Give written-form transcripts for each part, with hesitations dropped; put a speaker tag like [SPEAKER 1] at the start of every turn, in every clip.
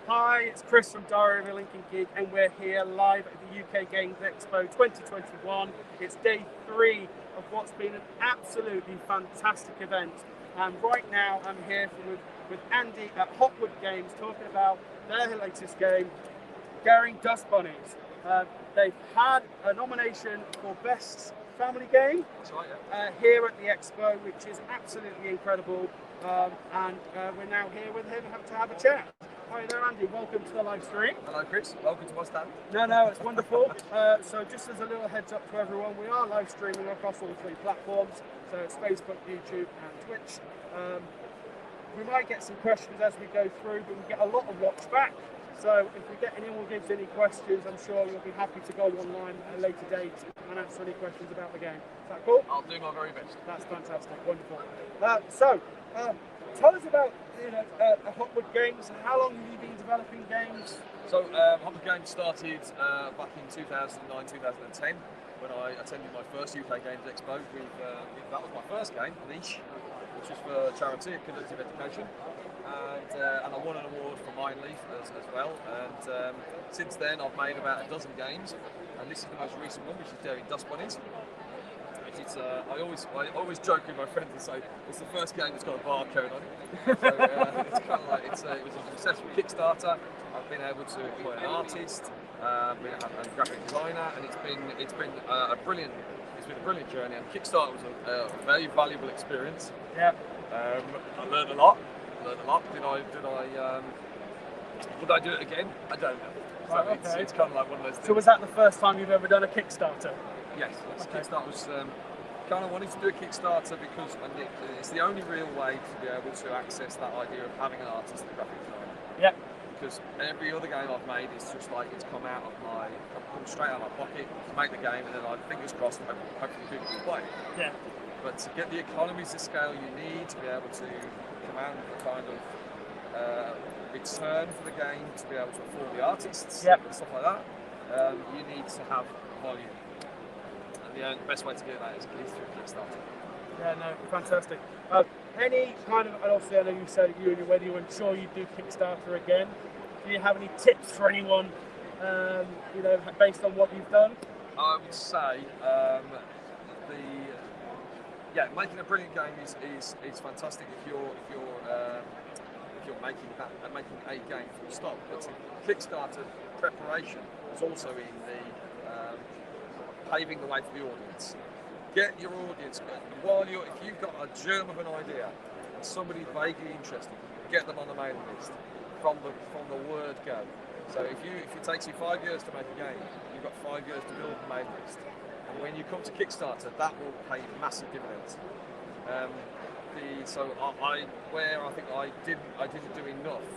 [SPEAKER 1] Hi, it's Chris from Diary of a Lincoln Geek, and we're here live at the UK Games Expo 2021. It's day 3 of what's been an absolutely fantastic event. And right now I'm here with Andy at Hopwood Games talking about their latest game, Daring Dust Bunnies. They've had a nomination for Best Family Game here at the Expo, which is absolutely incredible. And we're now here with him to have a chat. Hi there, Andy. Welcome to the live stream.
[SPEAKER 2] Hello, Chris. Welcome to my stand.
[SPEAKER 1] No, it's wonderful. So just as a little heads up to everyone, we are live streaming across all 3 platforms. So it's Facebook, YouTube, and Twitch. We might get some questions as we go through, but we get a lot of watch back. So if we get anyone gives any questions, I'm sure we'll be happy to go online at a later date and answer any questions about the game. Is that cool?
[SPEAKER 2] I'll do my very best.
[SPEAKER 1] That's fantastic. Wonderful. Tell us about Hopwood Games. How long have you been developing games?
[SPEAKER 2] So Hopwood Games started back in 2009-2010 when I attended my first UK Games Expo. That was my first game, Niche, which was for charity, collective education. And I won an award for Mine Leaf as well. And since then, I've made about a dozen games, and this is the most recent one, which is Daring Dust Bunnies. I always joke with my friends and say it's the first game that's got a barcode on it. So it's kind of like it was a successful Kickstarter. I've been able to employ an artist, a graphic designer, and it's been a brilliant journey. And Kickstarter was a very valuable experience.
[SPEAKER 1] Yeah.
[SPEAKER 2] I learned a lot. Would I do it again? I don't know. So
[SPEAKER 1] Right, okay.
[SPEAKER 2] it's kind of like one of those things.
[SPEAKER 1] So was that the first time you've ever done a Kickstarter?
[SPEAKER 2] Yes.
[SPEAKER 1] Okay.
[SPEAKER 2] Kickstarter was kind of wanted to do a Kickstarter because it's the only real way to be able to access that idea of having an artist and graphic designer.
[SPEAKER 1] Yeah.
[SPEAKER 2] Because every other game I've made is just like it's come straight out of my pocket to make the game, and then I fingers crossed and hopefully people will play.
[SPEAKER 1] Yeah.
[SPEAKER 2] But to get the economies of scale you need to be able to command the kind of return for the game, to be able to afford the artists and stuff like that, you need to have volume. And the best way to get that is through Kickstarter.
[SPEAKER 1] Yeah, no, fantastic. Any kind of, and obviously I know you said whether you ensure you do Kickstarter again. Do you have any tips for anyone, based on what you've done?
[SPEAKER 2] I would say making a brilliant game is fantastic if you're making a game from start. But Kickstarter preparation is also in the paving the way for the audience. Get your audience, if you've got a germ of an idea and somebody's vaguely interested, get them on the mailing list from the word go. So if it takes you 5 years to make a game, you've got 5 years to build the mailing list. And when you come to Kickstarter, that will pay massive dividends. I think I didn't do enough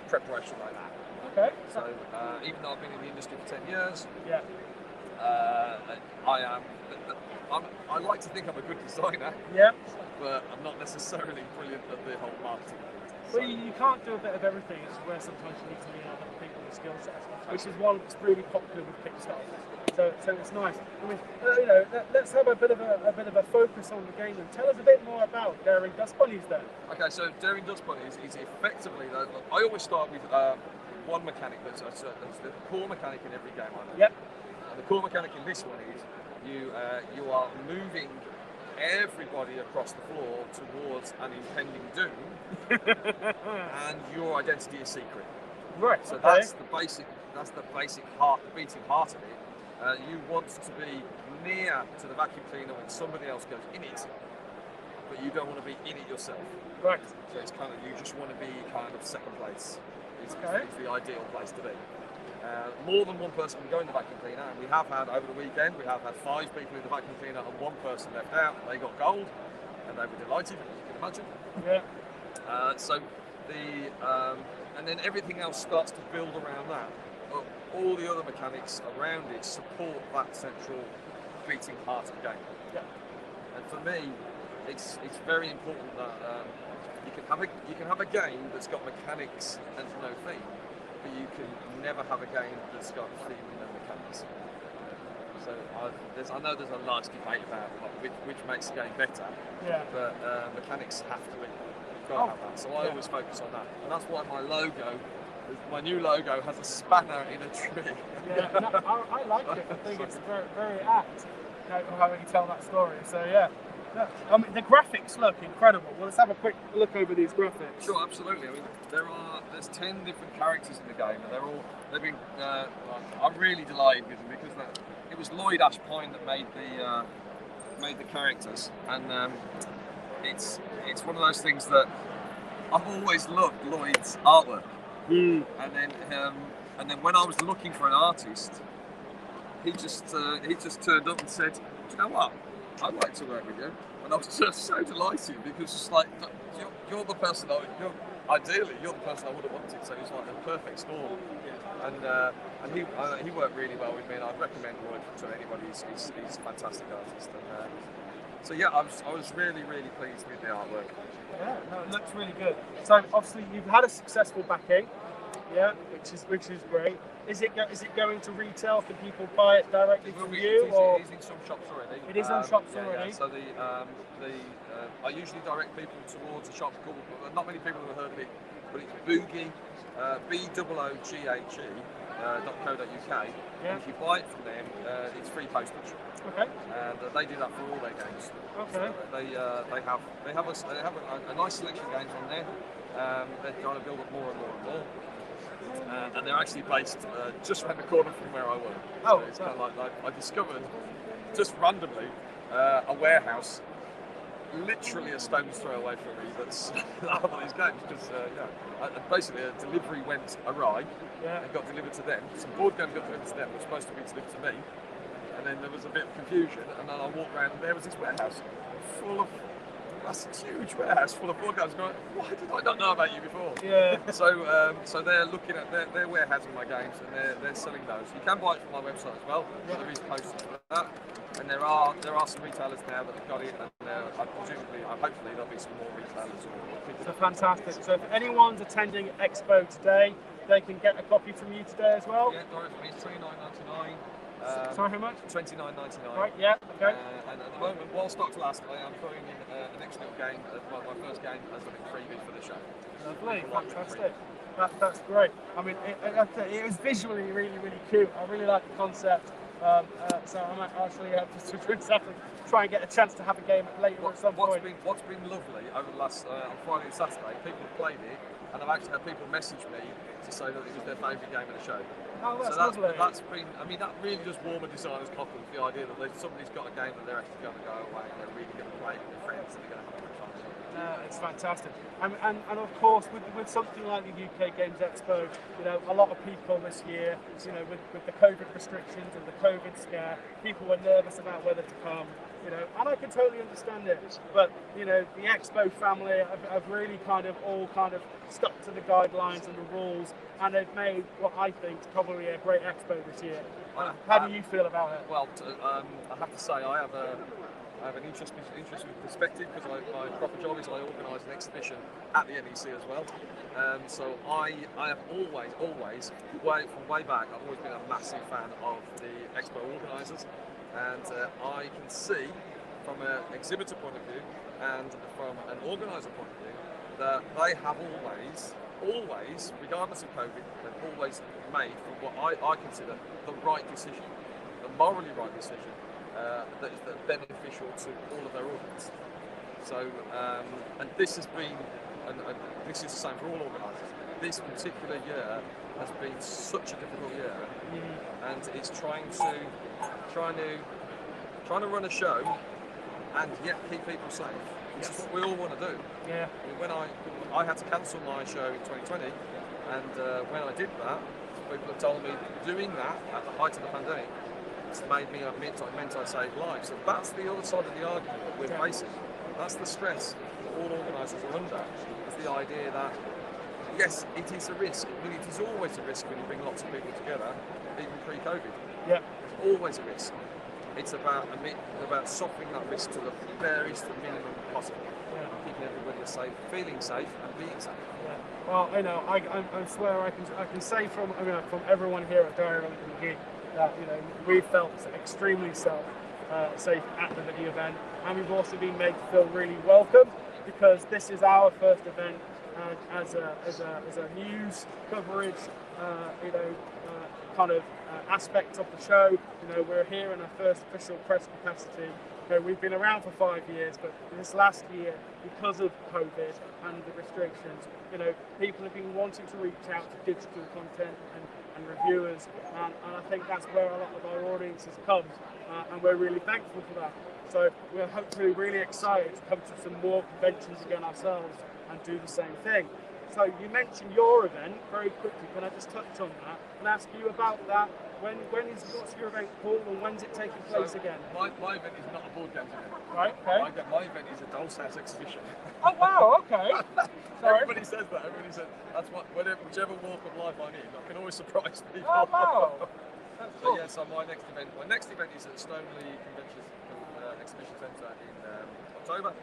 [SPEAKER 2] preparation like that.
[SPEAKER 1] Okay.
[SPEAKER 2] So even though I've been in the industry for 10 years,
[SPEAKER 1] yeah.
[SPEAKER 2] I like to think I'm a good designer, but I'm not necessarily brilliant at the whole marketing.
[SPEAKER 1] Well, you can't do a bit of everything. It's where sometimes you need to lean on other people's skill sets, which is one that's really popular with Kickstarter. So it's nice. I mean, let's have a bit of a focus on the game and tell us a bit more about Daring Dust Bunnies then.
[SPEAKER 2] Okay, so Daring Dust Bunnies is effectively, I always start with one mechanic. There's the core mechanic in every game I make.
[SPEAKER 1] Yep.
[SPEAKER 2] And the core mechanic in this one is you are moving everybody across the floor towards an impending doom, and your identity is secret.
[SPEAKER 1] Right.
[SPEAKER 2] So
[SPEAKER 1] okay.
[SPEAKER 2] that's the basic beating heart of it. You want to be near to the vacuum cleaner when somebody else goes in it, but you don't want to be in it yourself.
[SPEAKER 1] Right.
[SPEAKER 2] So it's kind of, you just want to be kind of second place. It's the ideal place to be. More than one person can go in the vacuum cleaner, and we have had, over the weekend, we have had 5 people in the vacuum cleaner and 1 person left out. They got gold, and they were delighted, as you can imagine.
[SPEAKER 1] Yeah.
[SPEAKER 2] And then everything else starts to build around that. All the other mechanics around it support that central beating heart of the game.
[SPEAKER 1] Yeah.
[SPEAKER 2] And for me, it's very important that you can have a game that's got mechanics and no theme, but you can never have a game that's got theme and no mechanics. So I know there's a large debate about which makes the game better, but mechanics have to be. Got to have that. So I always focus on that, and that's why my logo my new logo has a spanner in a tree.
[SPEAKER 1] Yeah, no, I like it. I think it's very, very apt. How you tell that story. So yeah. No, I mean, the graphics look incredible. Well, let's have a quick look over these graphics.
[SPEAKER 2] Sure, absolutely. I mean, there's 10 different characters in the game, and they've been. I'm really delighted with them because it was Lloyd Ashpine that made the characters, and it's one of those things that I've always loved Lloyd's artwork. And then when I was looking for an artist, he just turned up and said, "Do you know what? I'd like to work with you," and I was just so delighted because it's like you're the person ideally you're the person I would have wanted. So it's like the perfect storm, and he worked really well with me, and I'd recommend Lloyd to anybody. He's a fantastic artist, and so yeah, I was really pleased with the artwork.
[SPEAKER 1] Yeah, no, it looks really good. So obviously you've had a successful backing, yeah, which is great. Is it going to retail? Can people buy it directly from you?
[SPEAKER 2] It is in some shops already.
[SPEAKER 1] It is in shops already.
[SPEAKER 2] Yeah. So I usually direct people towards a shop called, not many people have heard of it, but it's Boogie, BOOGHE.co.uk.
[SPEAKER 1] Yeah.
[SPEAKER 2] And if you buy it from them, it's free postage.
[SPEAKER 1] Okay.
[SPEAKER 2] And they do that for all their games.
[SPEAKER 1] Okay.
[SPEAKER 2] So they have a nice selection of games on there. They're trying to build up more and more and more. And they're actually based just around the corner from where I work.
[SPEAKER 1] Oh,
[SPEAKER 2] so it's kind of like I discovered just randomly a warehouse literally a stone's throw away from me that's one of these games because basically a delivery went awry and got delivered to them. Some board games got delivered to them, were supposed to be delivered to me, and then there was a bit of confusion, and then I walked around and there was this warehouse full of huge warehouse full of board games going, why did I not know about you before?
[SPEAKER 1] Yeah.
[SPEAKER 2] So they're looking at they're warehousing my games, and they're selling those. You can buy it from my website as well. So there is posters for that. And there are some retailers now that have got it, and hopefully there'll be some more retailers.
[SPEAKER 1] So fantastic. So if anyone's attending Expo today, they can get a copy from you today as well?
[SPEAKER 2] Yeah, it's $29.99.
[SPEAKER 1] Sorry, how much?
[SPEAKER 2] $29.99.
[SPEAKER 1] Right, yeah, okay.
[SPEAKER 2] And at the moment, while stocks last, I am throwing in the next little game, my first game as a freebie for the show.
[SPEAKER 1] Lovely, fantastic. That's great. I mean, it was visually really, really cute. I really like the concept. So I might actually try and get a chance to have a game later at some point.
[SPEAKER 2] What's been lovely over the last on Friday and Saturday, people have played it, and I've actually had people message me to say that it was their favourite game of the show.
[SPEAKER 1] Oh, that's
[SPEAKER 2] lovely.
[SPEAKER 1] That's
[SPEAKER 2] been, I mean, that really does warm a designer's cockle, the idea that somebody's got a game that they're actually going to go away and they're really going to play with their friends and they're going to have a good time.
[SPEAKER 1] It's fantastic, and of course with something like the UK Games Expo, you know, a lot of people this year, you know, with the COVID restrictions and the COVID scare, people were nervous about whether to come, you know, and I can totally understand it. But you know, the Expo family have really all stuck to the guidelines and the rules, and they've made what I think is probably a great Expo this year. How do you feel about it?
[SPEAKER 2] Well, I have to say I have an interesting perspective because my proper job is I organise an exhibition at the NEC as well. So I have always, from way back, I've always been a massive fan of the Expo organisers, and I can see from an exhibitor point of view and from an organiser point of view that they have always, regardless of COVID, they've always made, from what I consider, the right decision, the morally right decision. That is beneficial to all of their audience. So, and this has been, and this is the same for all organisers. This particular year has been such a difficult year, and it's trying to run a show and yet keep people safe. Which is what we all want to do.
[SPEAKER 1] Yeah.
[SPEAKER 2] I mean, when I had to cancel my show in 2020, and when I did that, people have told me doing that at the height of the pandemic made me meant I saved lives. So that's the other side of the argument that we're facing. That's the stress that all organisers are under. Is the idea that yes, it is a risk. I mean, it is always a risk when you bring lots of people together, even pre-COVID.
[SPEAKER 1] Yeah,
[SPEAKER 2] it's always a risk. It's about softening that risk to the barest minimum possible.
[SPEAKER 1] Yeah.
[SPEAKER 2] Keeping everybody safe, feeling safe, and being safe.
[SPEAKER 1] Yeah. Well, I know. I swear I can say from everyone here at Daring Dust Bunnies that, you know, we felt extremely safe at the video event, and we've also been made to feel really welcome because this is our first event as a news coverage, kind of aspect of the show. We're here in our first official press capacity. We've been around for 5 years, but this last year, because of COVID and the restrictions, people have been wanting to reach out to digital content and reviewers, and I think that's where a lot of our audience has come, and we're really thankful for that. So we're hopefully really excited to come to some more conventions again ourselves and do the same thing. So you mentioned your event very quickly. Can I just touch on that and ask you about that? What's your event called, and when's it taking place again?
[SPEAKER 2] My event is not a board games event.
[SPEAKER 1] Right. Okay.
[SPEAKER 2] My event is a Doll's House exhibition.
[SPEAKER 1] Oh wow. Okay. Sorry.
[SPEAKER 2] Everybody says that. Everybody says that's what. Whichever walk of life I'm in, I can always surprise people.
[SPEAKER 1] Oh wow. That's cool.
[SPEAKER 2] So yeah. So my next event is at Stoneleigh Convention Exhibition Centre in October.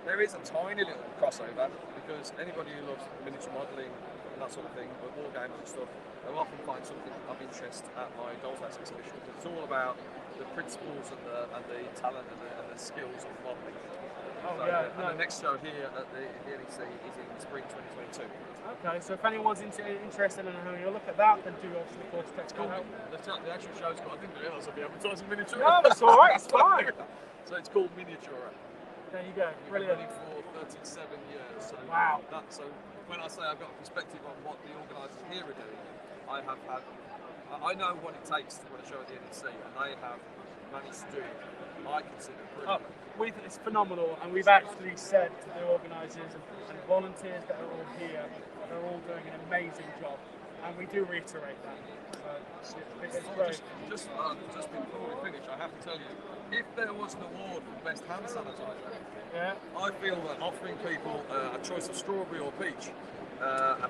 [SPEAKER 2] There is a tiny little crossover because anybody who loves miniature modelling and that sort of thing, with war games and stuff, they'll often find something of interest at my Doll's House exhibition. It's all about the principles and the talent and the skills of modelling. And the next show here at the NEC is in spring 2022.
[SPEAKER 1] Okay, so if anyone's interested in having a look at that, then do obviously of course check it out.
[SPEAKER 2] The actual show's got, I didn't realise I'd be advertising Miniatura.
[SPEAKER 1] No, that's alright, it's fine.
[SPEAKER 2] So it's called Miniatura.
[SPEAKER 1] There you go,
[SPEAKER 2] brilliant. We've been running for 37 years. So
[SPEAKER 1] wow.
[SPEAKER 2] So when I say I've got a perspective on what the organisers here are doing, I know what it takes to run a show at the NEC, and they have managed to do it. I consider brilliant.
[SPEAKER 1] It's phenomenal, and we've actually said to the organisers and volunteers that are all here, they're all doing an amazing job, and we do reiterate that. So it's great.
[SPEAKER 2] Just before we finish, I have to tell you, if there was an award for best hand sanitizer, I feel that offering people a choice of strawberry or peach.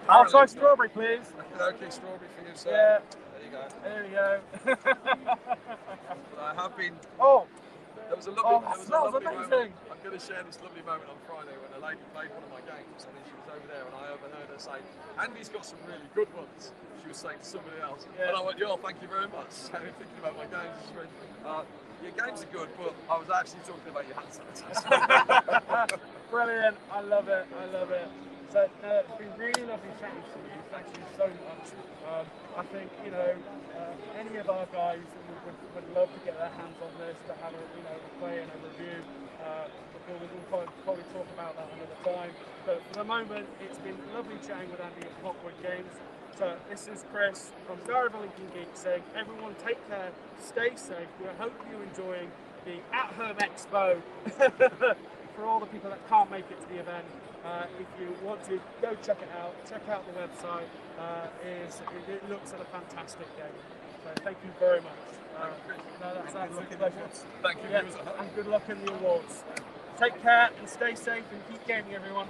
[SPEAKER 1] I'll try strawberry, please.
[SPEAKER 2] Okay, strawberry for you, sir.
[SPEAKER 1] Yeah.
[SPEAKER 2] There you go.
[SPEAKER 1] There you go.
[SPEAKER 2] But I have been.
[SPEAKER 1] Oh.
[SPEAKER 2] There was a lovely
[SPEAKER 1] amazing.
[SPEAKER 2] moment. I'm going to share this lovely moment on Friday when a lady played one of my games, and then she was over there, and I overheard her say, "Andy's got some really good ones." She was saying to somebody else, and I went, "Yo, thank you very much." Thinking about my games, your games are good, but I was actually talking about your hand sanitizer.
[SPEAKER 1] Brilliant! I love it. So it's been really lovely chatting to you. Thank you so much. I think any of our guys would love to get their hands on this, to have a play and a review. We'll probably talk about that another time. But for the moment, it's been lovely chatting with Andy at Hopwood Games. So this is Chris from Daring Dust Bunnies saying, everyone take care, stay safe. We hope you're enjoying the at-home expo. For all the people that can't make it to the event, if you want to, go check it out. Check out the website. It looks at a fantastic game. So thank you very much. That's absolutely pleasure.
[SPEAKER 2] Thank you.
[SPEAKER 1] And good luck in the awards. Take care and stay safe and keep gaming, everyone.